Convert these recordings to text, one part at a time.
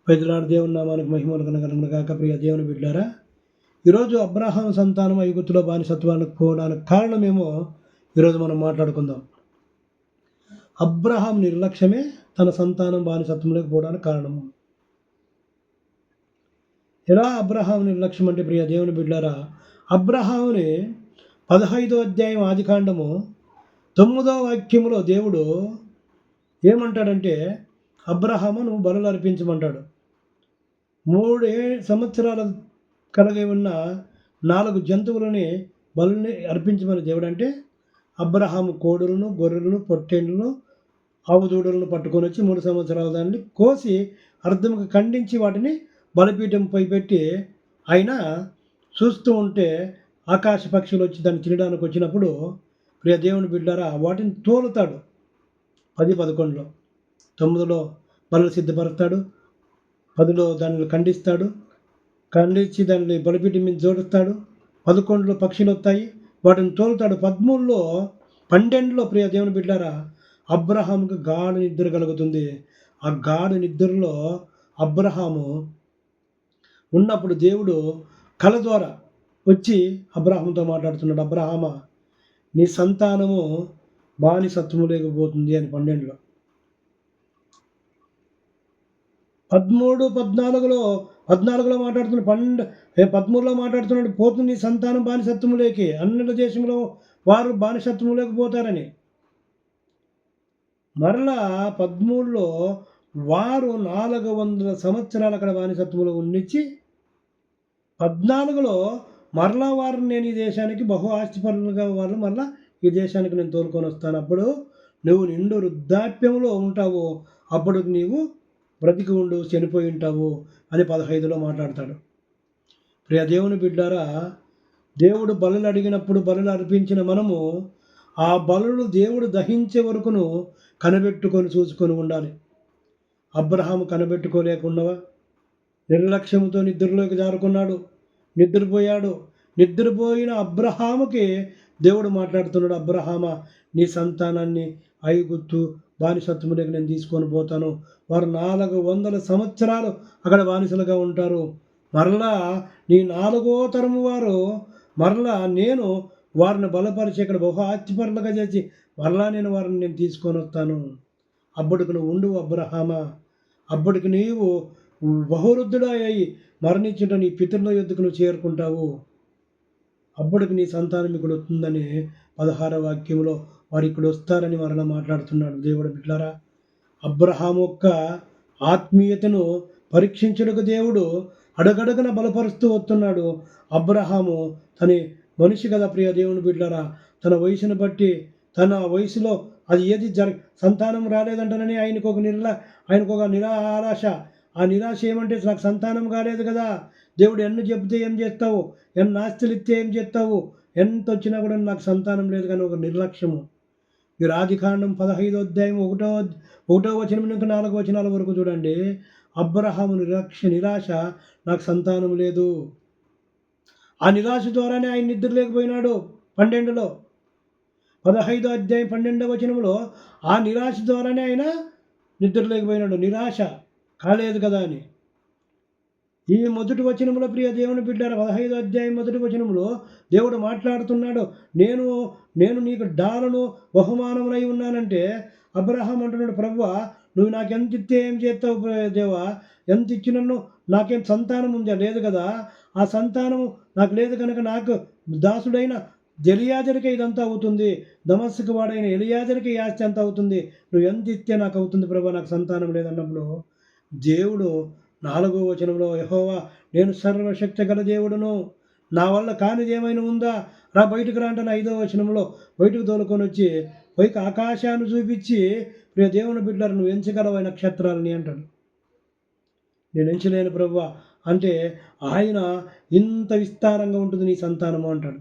ప్రజలాడు దేవుని నామానికి మహిమలు కనగలను కాక. ప్రియ దేవుని బిడ్డారా, ఈరోజు అబ్రహాం సంతానం ఐగుప్తులో బానిసత్వానికి పోవడానికి కారణమేమో ఈరోజు మనం మాట్లాడుకుందాం. అబ్రహాం నిర్లక్ష్యమే తన సంతానం బానిసత్వంలోకి పోవడానికి కారణము. ఎలా అబ్రహాం నిర్లక్ష్యం అంటే, ప్రియ దేవుని బిడ్డారా, అబ్రహాముని 15వ అధ్యాయం ఆదికాండము 9వ వాక్యములో దేవుడు ఏమంటాడంటే, అబ్రహాము నువ్వు బలులు అర్పించమంటాడు. 3 సంవత్సరాలు కలిగి ఉన్న 4 జంతువులని బలుని అర్పించమని దేవుడు అంటే, అబ్రహాము కోడులను, గొర్రెలను, పొట్టేళ్లను, ఆవు దూడలను పట్టుకొని వచ్చి 3 సంవత్సరాల దాన్ని కోసి అర్ధముకు ఖండించి వాటిని బలిపీఠంపై పెట్టి ఆయన చూస్తూ ఉంటే ఆకాశ పక్షులు వచ్చి దాన్ని తినడానికి వచ్చినప్పుడు, ప్రియ దేవుని బిడ్డారా, వాటిని తోలుతాడు. 10, 11లో, 9లో బలులు సిద్ధపరుస్తాడు, 10లో దాన్ని ఖండించి దాన్ని బలిపీఠం మీద జోడిస్తాడు, 11లో పక్షులు వస్తాయి, వాటిని తోలుతాడు, 13లో 12లో ప్రియ దేవుని బిడ్డారా, అబ్రహాముకు గాఢ నిద్ర కలుగుతుంది. ఆ గాఢ నిద్రలో అబ్రహాము ఉన్నప్పుడు దేవుడు కల ద్వారా వచ్చి అబ్రహాముతో మాట్లాడుతున్నాడు. అబ్రహామా, నీ సంతానము బానిసత్వము లేకపోతుంది అని 12లో. 13, 14లో మాట్లాడుతున్నాడు. 13లో మాట్లాడుతున్నాడు, పోతుంది నీ సంతానం బానిసత్వములేకి, అన్యుల దేశంలో వారు బానిసత్వములోకి పోతారని. మరలా 13లో వారు 400 సంవత్సరాలు అక్కడ బానిసత్వంలో ఉన్నిచ్చి, 14లో మరలా వారిని నేను ఈ దేశానికి బహు ఆస్తిపరులుగా వాళ్ళు మరలా ఈ దేశానికి నేను తోలుకొని వస్తాను, అప్పుడు నువ్వు నిండు వృద్ధాప్యంలో ఉంటావు, అప్పుడు నీవు బ్రతికి ఉండు, చనిపోయి ఉంటావు అని 15లో మాట్లాడతాడు. ప్రియ దేవుని బిడ్డారా, దేవుడు బలులు అడిగినప్పుడు బలులు అర్పించిన మనము ఆ బలులు దేవుడు దహించే వరకును కనిపెట్టుకొని చూసుకొని ఉండాలి. అబ్రహాము కనిపెట్టుకోలేకుండా నిర్లక్ష్యంతో నిద్రలోకి జారుకున్నాడు, నిద్రపోయాడు. నిద్రపోయిన అబ్రహాముకి దేవుడు మాట్లాడుతున్నాడు, అబ్రహామా, నీ సంతానాన్ని ఐగుప్తు బానిసత్వములోకి నేను తీసుకొని పోతాను, వారు 400 సంవత్సరాలు అక్కడ బానిసలుగా ఉంటారు, మరలా నీ 4వ తరము వారు మరలా నేను వారిని బలపరిచి ఇక్కడ బహు ఆస్తిపరులుగా చేసి మరలా నేను వారిని తీసుకొని వస్తాను, అప్పటికి నువ్వు ఉండు అబ్రహామా, అప్పటికి నీవు బహువృద్ధుడా అయి మరణించుట నీ పితరుల యొద్దకు నువ్వు చేరుకుంటావు, అప్పటికి నీ సంతానం ఇక్కడ వస్తుందని 16వ వాక్యంలో వారు ఇక్కడ వస్తారని మరలా మాట్లాడుతున్నాడు. దేవుడు బిడ్డలారా, అబ్రహాము యొక్క ఆత్మీయతను పరీక్షించుటకు దేవుడు అడగడగన బలపరుస్తూ వస్తున్నాడు. అబ్రహాము తన మనిషి కదా ప్రియ దేవుని బిడ్డలారా, తన వయసును బట్టి తన వయసులో అది ఏది సంతానం రాలేదంటానని ఆయనకు ఒక నిరాశ. ఆ నిరాశ ఏమంటే, నాకు సంతానం కాలేదు కదా, దేవుడు ఎన్ని చెప్తే ఏం చేస్తావు, ఎన్ని ఆస్తులు ఇస్తే ఏం చేస్తావు, ఎంత వచ్చినా కూడా నాకు సంతానం లేదు కానీ ఒక నిర్లక్ష్యము. మీరు ఆదికాండం 15వ అధ్యాయం 1వ వచనం నుంచి 4వ వచనాల వరకు చూడండి. అబ్రహాము నిరాశ, నాకు సంతానం లేదు. ఆ నిరాశ ద్వారానే ఆయన నిద్ర లేకపోయినాడు. 12లో 15వ అధ్యాయం 12వ వచనంలో ఆ నిరాశ ద్వారానే ఆయన నిద్ర లేకపోయినాడు, నిరాశ కాలేదు కదా అని. ఈ మొదటి వచనంలో ప్రియ దేవుని బిడ్డారా, 15వ అధ్యాయం మొదటి వచనంలో దేవుడు మాట్లాడుతున్నాడు, నేను నీకు డాలను బహుమానమునై ఉన్నానంటే అబ్రహాం అంటున్నాడు, ప్రభువా, నువ్వు నాకు ఎంత ఇస్తే ఏం చేస్తావు దేవా, ఎంత ఇచ్చినన్ను నాకేం సంతానం ఉందా, లేదు కదా, ఆ సంతానము నాకు లేదు కనుక నాకు దాసుడైన ఎలియాజరుకే ఇదంతా అవుతుంది, దమస్కు వాడైన ఎలియాజరుకే ఈ ఆస్తి అంతా అవుతుంది, నువ్వు ఎంత ఇస్తే నాకు అవుతుంది ప్రభువా, నాకు సంతానం లేదన్నప్పుడు దేవుడు 4వ వచనంలో, యెహోవా, నేను సర్వశక్తి గల దేవుడును, నా వల్ల కానిది ఏమైనా ఉందా, రా బయటకు రా అంటే 5వ వచనంలో బయటకు తోలుకొని వచ్చి పైకి ఆకాశాన్ని చూపించి, ప్రియ దేవుని బిడ్డలు, నువ్వు ఎంచగలవై నక్షత్రాలని అంటాడు. నేను ఎంచలేను ప్రభువా అంటే, ఆయన ఇంత విస్తారంగా ఉంటుంది నీ సంతానము అంటాడు.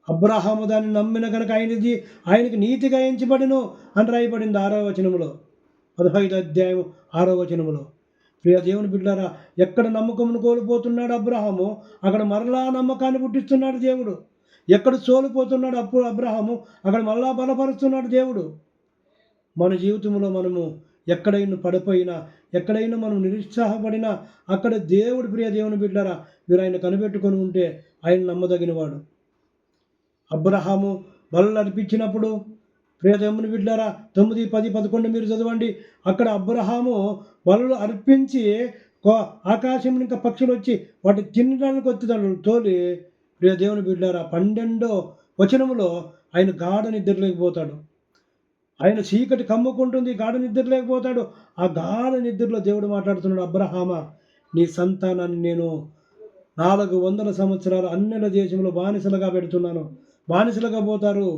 అబ్రహాము దాన్ని నమ్మిన కనుక ఆయనకి నీతిగా ఎంచబడిను అని రాయబడింది 6వ వచనంలో, 15వ అధ్యాయం 6వ వచనంలో. ప్రియ దేవుని బిడ్డలారా, ఎక్కడ నమ్మకమును కోల్పోతున్నాడు అబ్రహాము, అక్కడ మరలా నమ్మకాన్ని పుట్టిస్తున్నాడు దేవుడు. ఎక్కడ సోలిపోతున్నాడు అప్పుడు అబ్రహాము, అక్కడ మరలా బలపరుస్తున్నాడు దేవుడు. మన జీవితంలో మనము ఎక్కడైనా పడిపోయినా, ఎక్కడైనా మనం నిరుత్సాహపడినా అక్కడ దేవుడు ప్రియ దేవుని బిడ్డలారా మీరు ఆయన కనిపెట్టుకొని ఉంటే ఆయన నమ్మదగినవాడు. అబ్రహాము బలులు అర్పించినప్పుడు ప్రియ దేవుని బిడ్డలారా 9, 10, 11 మీరు చదవండి. అక్కడ అబ్రహాము బలులు అర్పించి ఆకాశం ఇంకా పక్షులు వచ్చి వాటి తినడానికి వచ్చి దాంట్లో తోలి ప్రియ దేవుని బిడ్డలారా 12వ వచనములో ఆయన గాఢ నిద్రలేకపోతాడు. ఆయన చీకటి కమ్ముకుంటుంది, గాఢ నిద్రలేకపోతాడు. ఆ గాఢ నిద్రలో దేవుడు మాట్లాడుతున్నాడు, అబ్రహామా నీ సంతానాన్ని నేను 400 సంవత్సరాలు అన్యుల దేశంలో బానిసలుగా పెడుతున్నాను. బానిసలుగా పోతారు.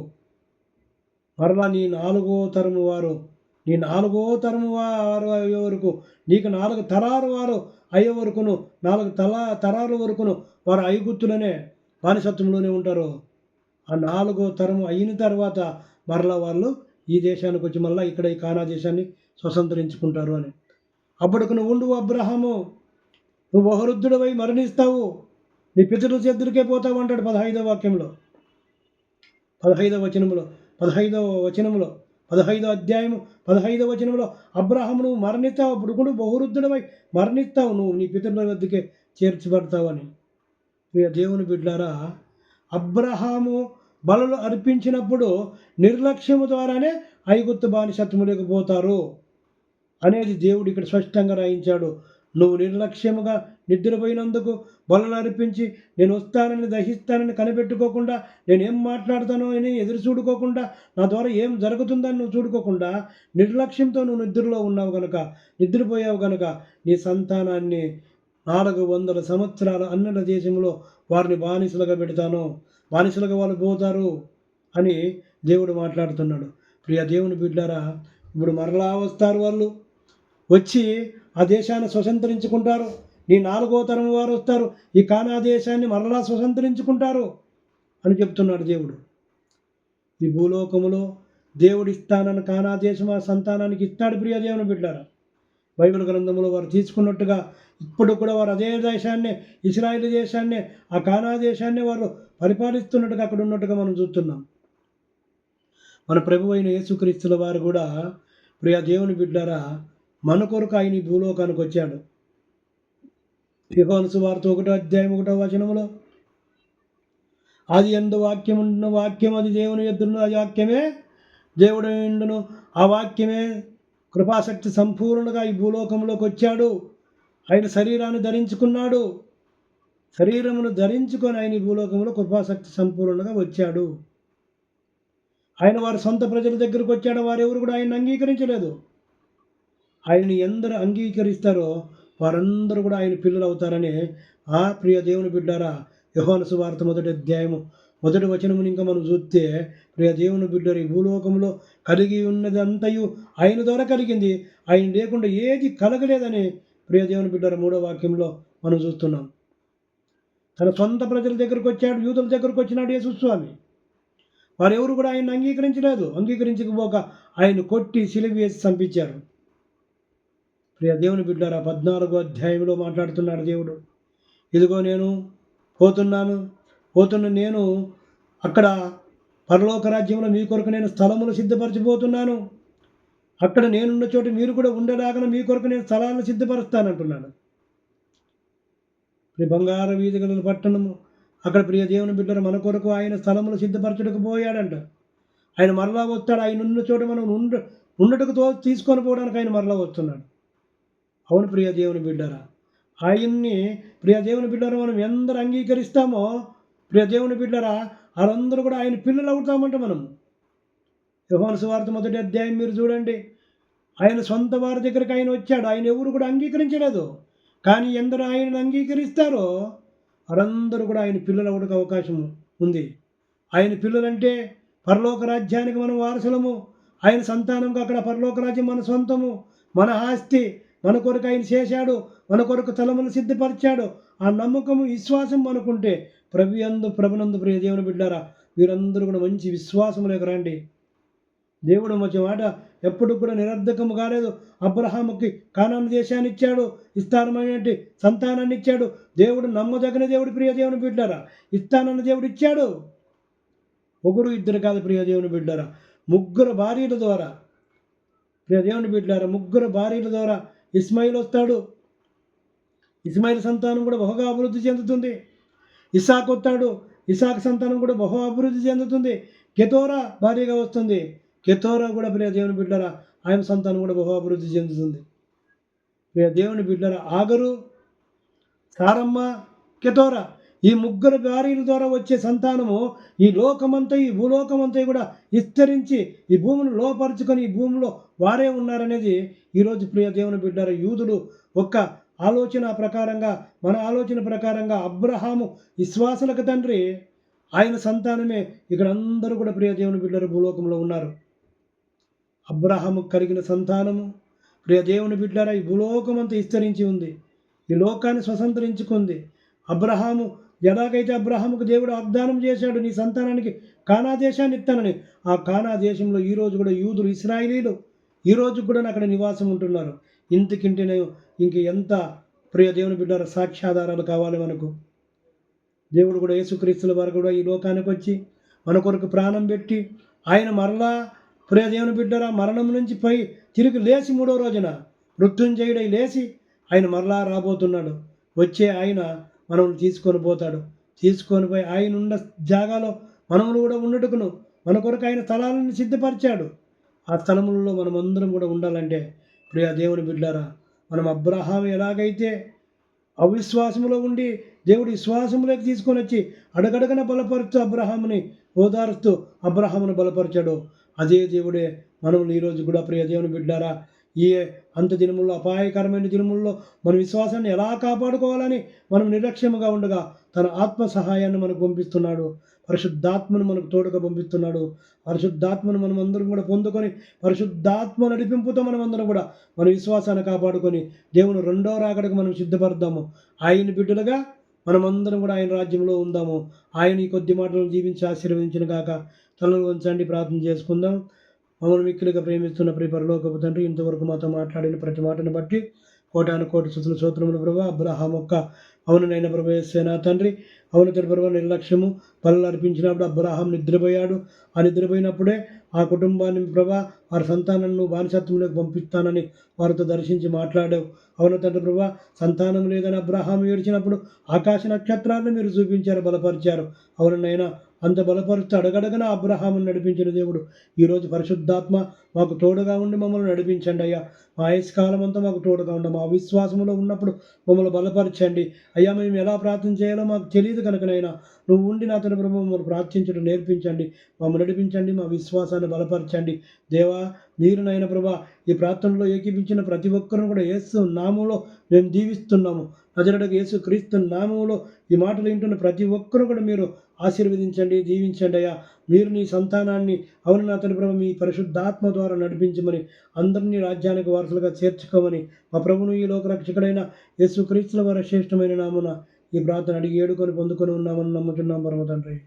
మరలా నీ 4వ తరము వారు అయ్యే వరకు, నీకు 4 తరాలు వారు అయ్యే వరకును, 4 తరాల వరకును వారు ఐగుప్తులోనే బానిసత్వంలోనే ఉంటారు. ఆ 4వ తరము అయిన తర్వాత మరలా వాళ్ళు ఈ దేశానికి వచ్చి మళ్ళీ ఇక్కడ ఈ కానా దేశాన్ని స్వతంత్రించుకుంటారు అని. అప్పటికి నువ్వు ఉండు అబ్రహాము, నువ్వు బహువృద్ధుడివై మరణిస్తావు, నీ పితరుల చేతులకే పోతావు అంటాడు 15వ వాక్యంలో, 15వ వచనంలో, 15వ అధ్యాయము 15వ వచనంలో అబ్రహాము నువ్వు మరణిస్తావు, అప్పుడు కూడా బహువృద్ధుడివై మరణిస్తావు, నువ్వు నీ పితరుల వద్దకే చేర్చబడతావు అని. దేవుని బిడ్డలారా, అబ్రహాము బలులు అర్పించినప్పుడు నిర్లక్ష్యము ద్వారానే ఐగుప్తు బానిసత్వములోకి పోతారు అనేది దేవుడు ఇక్కడ స్పష్టంగా రాయించాడు. నువ్వు నిర్లక్ష్యముగా నిద్రపోయినందుకు బలులు అర్పించి నేను వస్తానని దహిస్తానని కనిపెట్టుకోకుండా, నేనేం మాట్లాడతానో అని ఎదురు చూడుకోకుండా, నా ద్వారా ఏం జరుగుతుందని నువ్వు చూడుకోకుండా నిర్లక్ష్యంతో నువ్వు నిద్రలో ఉన్నావు కనుక, నిద్రపోయావు కనుక నీ సంతానాన్ని 400 సంవత్సరాల అన్యుల దేశంలో వారిని బానిసలుగా పెడతాను, బానిసలుగా వాళ్ళు పోతారు అని దేవుడు మాట్లాడుతున్నాడు. ప్రియ దేవుని బిడ్డారా, ఇప్పుడు మరలా వస్తారు, వాళ్ళు వచ్చి ఆ దేశాన్ని స్వతంత్రించుకుంటారు. నీ 4వ తరం వారు వస్తారు, ఈ కానా దేశాన్ని మరలా స్వతంత్రించుకుంటారు అని చెప్తున్నాడు దేవుడు. ఈ భూలోకములో దేవుడు ఇస్తానని కానా దేశం ఆ సంతానానికి ఇస్తాడు. ప్రియ దేవుని బిడ్డారా, బైబిల్ గ్రంథంలో వారు తీసుకున్నట్టుగా ఇప్పుడు కూడా వారు అదే దేశాన్ని, ఇశ్రాయేలు దేశాన్ని, ఆ కానా దేశాన్ని వారు పరిపాలిస్తున్నట్టుగా అక్కడ ఉన్నట్టుగా మనం చూస్తున్నాం. మన ప్రభువు అయిన యేసుక్రీస్తుల వారు కూడా ప్రియ దేవుని బిడ్డారా మన కొరకు ఆయన ఈ భూలోకానికి వచ్చాడు. యోహాను సువార్త 1వ అధ్యాయం 1వ వచనములో ఆది యందు వాక్యం ఉండును, వాక్యం అది దేవుని యొద్దను, ఆ వాక్యమే దేవుడు ఉండును, ఆ వాక్యమే కృపాశక్తి సంపూర్ణంగా ఈ భూలోకంలోకి వచ్చాడు. ఆయన శరీరాన్ని ధరించుకున్నాడు, శరీరమును ధరించుకొని ఆయన ఈ భూలోకంలో కృపాశక్తి సంపూర్ణంగా వచ్చాడు. ఆయన వారి సొంత ప్రజల దగ్గరకు వచ్చాడు, వారెవరు కూడా ఆయన అంగీకరించలేదు. ఆయన్ని ఎందరు అంగీకరిస్తారో వారందరూ కూడా ఆయన పిల్లలు అవుతారని ఆ ప్రియ దేవుని బిడ్డారా యోహాను సువార్త 1వ అధ్యాయము 1వ వచనముని ఇంకా మనం చూస్తే, ప్రియ దేవుని బిడ్డరు ఈ భూలోకంలో కలిగి ఉన్నది అంతయు ఆయన ద్వారా కలిగింది, ఆయన లేకుండా ఏది కలగలేదని ప్రియ దేవుని బిడ్డరు 3వ వాక్యంలో మనం చూస్తున్నాం. తన సొంత ప్రజల దగ్గరకు వచ్చాడు, యూదుల దగ్గరకు వచ్చినాడు యేసుస్వామి. వారెవరు కూడా ఆయన అంగీకరించలేదు. అంగీకరించకపోక ఆయన కొట్టి సిలువ వేసి చంపించారు. ప్రియ దేవుని బిడ్డారా 14వ అధ్యాయంలో మాట్లాడుతున్నాడు దేవుడు, ఇదిగో నేను పోతున్న నేను అక్కడ పరలోక రాజ్యంలో మీ కొరకు నేను స్థలములు సిద్ధపరచబోతున్నాను, అక్కడ నేనున్న చోటు మీరు కూడా ఉండలాగా మీ కొరకు నేను స్థలాలను సిద్ధపరుస్తానంటున్నాడు. బంగారు వీధి గల పట్టణము, అక్కడ ప్రియ దేవుని బిడ్డలు మన కొరకు ఆయన స్థలములు సిద్ధపరచుటకు పోయాడంట. ఆయన మరలా వస్తాడు, ఆయన ఉన్న చోట మనం ఉండటకు తీసుకొని పోవడానికి ఆయన మరలా వస్తున్నాడు. అవును ప్రియ దేవుని బిడ్డరా, ఆయన్ని ప్రియ దేవుని బిడ్డరా మనం ఎందరు అంగీకరిస్తామో ప్రియ దేవుని బిడ్డరా వాళ్ళందరూ కూడా ఆయన పిల్లలు అవుతామంట. మనం యోహాను సువార్త 1వ అధ్యాయం మీరు చూడండి, ఆయన సొంత వారి దగ్గరికి ఆయన వచ్చాడు, ఆయన ఎవరు కూడా అంగీకరించలేదు. కానీ ఎందరు ఆయనను అంగీకరిస్తారో వారందరూ కూడా ఆయన పిల్లలు అవ్వడానికి అవకాశం ఉంది. ఆయన పిల్లలంటే పరలోక రాజ్యానికి మనం వారసులము, ఆయన సంతానంగా అక్కడ పరలోక రాజ్యం మన సొంతము, మన ఆస్తి, మన కొరకు ఆయన చేశాడు, మన కొరకు తలములు సిద్ధపరిచాడు. ఆ నమ్మకము విశ్వాసం మనకుంటే ప్రభునందు ప్రియ దేవుని బిడ్డారా వీరందరూ కూడా మంచి విశ్వాసములోకి రండి. దేవుడు మంచి మాట ఎప్పుడు కూడా నిరర్ధకము కాలేదు. అబ్రహాముకి కానాను దేశాన్ని ఇచ్చాడు, విస్తారమైన సంతానాన్ని ఇచ్చాడు. దేవుడు నమ్మదగిన దేవుడు ప్రియ దేవుని బిడ్డారా, ఇస్తానన్న దేవుడు ఇచ్చాడు. 1, 2 కాదు ప్రియ దేవుని బిడ్డారా, 3 భార్యల ద్వారా ప్రియ దేవుని బిడ్డలారా, ముగ్గురు భార్యల ద్వారా ఇస్మాయిల్ వస్తాడు. ఇస్మాయిల్ సంతానం కూడా బహుగా అభివృద్ధి చెందుతుంది. ఇసాక్ వస్తాడు. ఇసాక్ సంతానం కూడా బహు అభివృద్ధి చెందుతుంది. కెతోరా భార్యగా వస్తుంది. కెతోరా కూడా ప్రియ దేవుని బిడ్డలారా, ఆయన సంతానం కూడా బహు అభివృద్ధి చెందుతుంది. ప్రియ దేవుని బిడ్డలారా, ఆగరు, సారమ్మ, కెతోరా ఈ ముగ్గురు భార్యల ద్వారా వచ్చే సంతానము ఈ లోకమంతా, ఈ భూలోకమంతా కూడా విస్తరించి ఈ భూమిని లోపరుచుకొని ఈ భూమిలో వారే ఉన్నారనేది ఈరోజు ప్రియ దేవుని బిడ్డలారా, యూదులు ఒక్క ఆలోచన ప్రకారంగా, మన ఆలోచన ప్రకారంగా అబ్రహాము విశ్వాసులకు తండ్రి, ఆయన సంతానమే ఇక్కడ అందరూ కూడా ప్రియ దేవుని బిడ్డలు భూలోకంలో ఉన్నారు. అబ్రహాము కలిగిన సంతానము ప్రియ దేవుని బిడ్డలారా ఈ భూలోకమంతా విస్తరించి ఉంది. ఈ లోకాన్ని స్వతంత్రించుకుంది. అబ్రహాము ఎలాగైతే అబ్రహాముకు దేవుడు వాగ్దానం చేశాడు, నీ సంతానానికి కానా దేశాన్ని ఇస్తానని, ఆ కానా దేశంలో ఈరోజు కూడా యూదులు, ఇశ్రాయేలీలు ఈరోజు కూడా అక్కడ నివాసం ఉంటున్నారు. ఇంతకింటినే ఇంక ఎంత ప్రియ దేవుని బిడ్డ సాక్ష్యాధారాలు కావాలి మనకు. దేవుడు కూడా యేసుక్రీస్తుల వారు కూడా ఈ లోకానికి వచ్చి మన కొరకు ప్రాణం పెట్టి ఆయన మరలా ప్రియ దేవుని బిడ్డరా మరణం నుంచి తిరిగి లేచి 3వ రోజున మృత్యుంజయుడై లేచి ఆయన మరలా రాబోతున్నాడు. వచ్చే ఆయన మనల్ని తీసుకొని పోతాడు. తీసుకొని పోయి ఆయన ఉన్న జాగాలో మనములు కూడా ఉండటకును మన కొరకు ఆయన స్థలాలను సిద్ధపరిచాడు. ఆ స్థలములలో మనమందరం కూడా ఉండాలంటే ప్రియ దేవుని బిడ్డరా, మనం అబ్రహాం ఎలాగైతే అవిశ్వాసములో ఉండి దేవుడు విశ్వాసములోకి తీసుకొని వచ్చి అడగడగన బలపరుస్తూ అబ్రహాముని ఓదారుస్తూ అబ్రహామును బలపరిచాడు, అదే దేవుడే మనల్ని ఈరోజు కూడా ప్రియ దేవుని బిడ్డారా ఈ అంత దినముల్లో, అపాయకరమైన దినముల్లో మన విశ్వాసాన్ని ఎలా కాపాడుకోవాలని మనం నిర్లక్ష్యముగా ఉండగా తన ఆత్మ సహాయాన్ని మనకు పంపిస్తున్నాడు. పరిశుద్ధాత్మను మనకు తోడుగా పంపిస్తున్నాడు. పరిశుద్ధాత్మను మనం అందరం కూడా పొందుకొని పరిశుద్ధాత్మ నడిపింపుతో మనం అందరం కూడా మన విశ్వాసాన్ని కాపాడుకొని దేవుని 2వ రాకడకు మనం సిద్ధపడదాము. ఆయన బిడ్డలుగా మనమందరం కూడా ఆయన రాజ్యంలో ఉందాము. ఆయన ఈ కొద్ది మాటలను జీవించి ఆశీర్వదించిన కాక తలలు వంచండి, ప్రార్థన చేసుకుందాం. మమ్మల్ని మిక్కిలిగా ప్రేమిస్తున్న ప్రియ పరలోకపు తండ్రి, ఇంతవరకు మాతో మాట్లాడిన ప్రతి మాటను బట్టి కోటాను కోటి స్తుతులు స్తోత్రములు ప్రభు. అబ్రహాం ఒక్క అవునైన ప్రభు యేసయ్యా తండ్రి, అవును తండ్రి ప్రభు, నిర్లక్ష్యము పనులు అర్పించినప్పుడు అబ్రహాం నిద్రపోయాడు. ఆ నిద్రపోయినప్పుడే ఆ కుటుంబాన్ని ప్రభా వారి సంతానాన్ని బానిసత్వంలోకి పంపిస్తానని వారితో దర్శించి మాట్లాడావు. అవును తండ్రి ప్రభా, సంతానం లేదని అబ్రహాం ఏడ్చినప్పుడు ఆకాశ నక్షత్రాలను మీరు చూపించారు, బలపరిచారు. అవునైనా అంత బలపరుస్తూ అడగడగన అబ్రహామును నడిపించిన దేవుడు ఈరోజు పరిశుద్ధాత్మ మాకు తోడుగా ఉండి మమ్మల్ని నడిపించండి అయ్యా. మా ఆయుష్కాలం అంతా మాకు తోడుగా ఉండి మా విశ్వాసంలో ఉన్నప్పుడు మమ్మల్ని బలపరచండి అయ్యా. మేము ఎలా ప్రార్థన చేయాలో మాకు తెలియదు కనుకనైనా నువ్వు ఉండి నా తండ్రి ప్రభు మమ్మల్ని ప్రార్థించడం నేర్పించండి, మమ్మల్ని నడిపించండి, మా విశ్వాసాన్ని బలపరచండి దేవా. మీరు నాయన ప్రభా ఈ ప్రార్థనలో ఏకీపించిన ప్రతి ఒక్కరిని కూడా యేసు నామంలో మేము దీవిస్తున్నాము. నజరేయుడగు యేసు క్రీస్తు నామంలో ఈ మాటలు వింటున్న ప్రతి ఒక్కరు కూడా మీరు ఆశీర్వదించండి, దీవించండి అయ్యా. మీరు నీ సంతానాన్ని అవును నా తండ్రి ప్రభు మీ పరిశుద్ధాత్మ ద్వారా నడిపించమని, అందరినీ రాజ్యానికి వారసులుగా చేర్చుకోమని మా ప్రభును ఈ లోక రక్షకుడైన యేసు క్రీస్తుల వారి శ్రేష్టమైన నామున ఈ ప్రార్థన అడిగి ఏడుకొని పొందుకొని ఉన్నామని నమ్ముతున్నాం పరమ తండ్రి.